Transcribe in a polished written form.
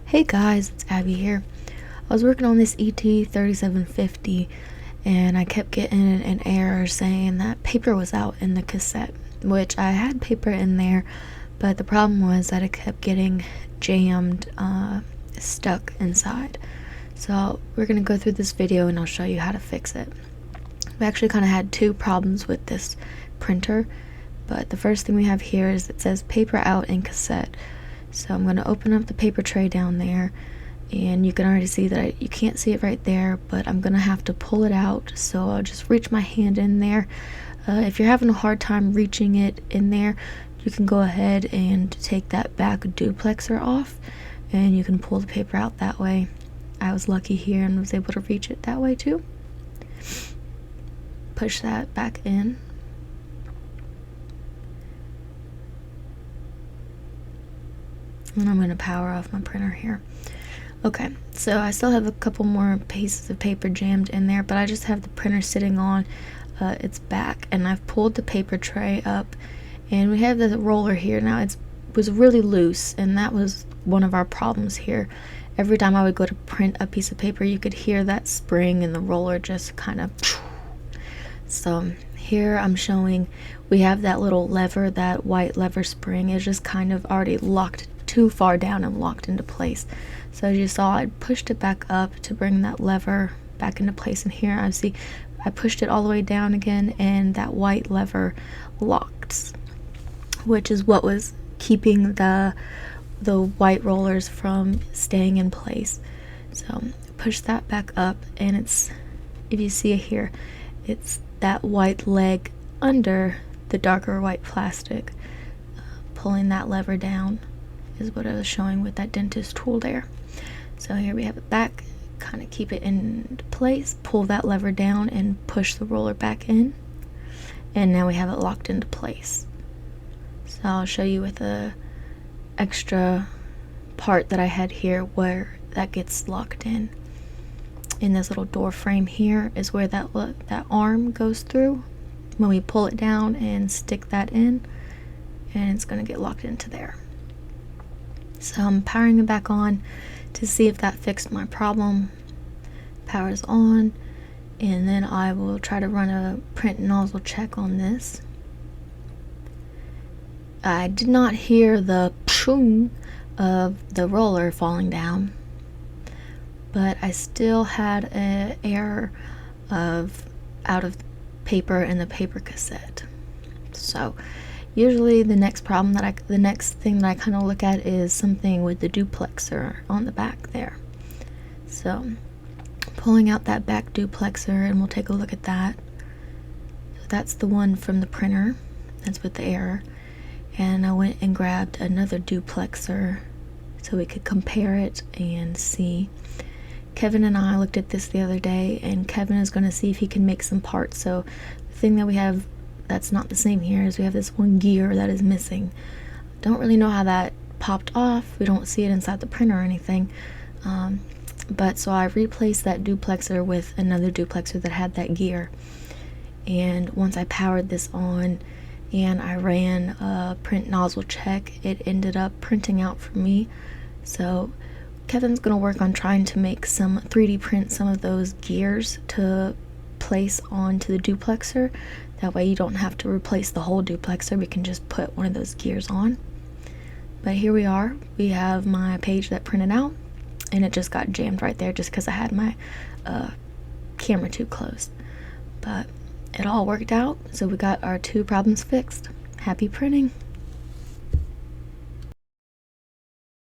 Hey guys, it's Abby here. I was working on this ET-3750 and I kept getting an error saying that paper was out in the cassette, which I had paper in there, but the problem was that it kept getting jammed, stuck inside. So we're going to go through this video and I'll show you how to fix it. We actually kind of had two problems with this printer, but the first thing we have here is it says paper out in cassette. So I'm going to open up the paper tray down there, and you can already see that you can't see it right there, but I'm going to have to pull it out. So I'll just reach my hand in there. If you're having a hard time reaching it in there, you can go ahead and take that back duplexer off and you can pull the paper out that way. I was lucky here and was able to reach it that way too. Push that back in. And I'm going to power off my printer here. Okay, so I still have a couple more pieces of paper jammed in there, but I just have the printer sitting on its back, and I've pulled the paper tray up, and we have the roller here. Now it was really loose, and that was one of our problems here. Every time I would go to print a piece of paper, you could hear that spring and the roller just kind of. So here I'm showing we have that little lever, that white lever spring is just kind of already locked too far down and locked into place. So as you saw, I pushed it back up to bring that lever back into place, and here I pushed it all the way down again, and that white lever locks, which is what was keeping the white rollers from staying in place. So push that back up, and it's, if you see it here, it's that white leg under the darker white plastic. Pulling that lever down is what I was showing with that dentist tool there. So here we have it back, kind of keep it in place, pull that lever down and push the roller back in, and now we have it locked into place. So I'll show you with the extra part that I had here where that gets locked in. In this little door frame here is where that arm goes through when we pull it down and stick that in, and it's going to get locked into there. So I'm powering it back on to see if that fixed my problem. Power's on, and then I will try to run a print nozzle check on this. I did not hear the pshung of the roller falling down, but I still had an error of out of paper in the paper cassette. So usually the next thing that I kind of look at is something with the duplexer on the back there. So pulling out that back duplexer, and we'll take a look at that. So that's the one from the printer. That's with the error. And I went and grabbed another duplexer so we could compare it and see. Kevin and I looked at this the other day, and Kevin is going to see if he can make some parts. So the thing that we have that's not the same here is we have this one gear that is missing. Don't really know how that popped off. We don't see it inside the printer or anything. But so I replaced that duplexer with another duplexer that had that gear. And once I powered this on and I ran a print nozzle check, it ended up printing out for me. So Kevin's going to work on trying to make some 3D print some of those gears to place onto the duplexer. That way you don't have to replace the whole duplexer. We can just put one of those gears on. But here we are. We have my page that printed out, and it just got jammed right there just because I had my camera too close. But it all worked out, so we got our two problems fixed. Happy printing!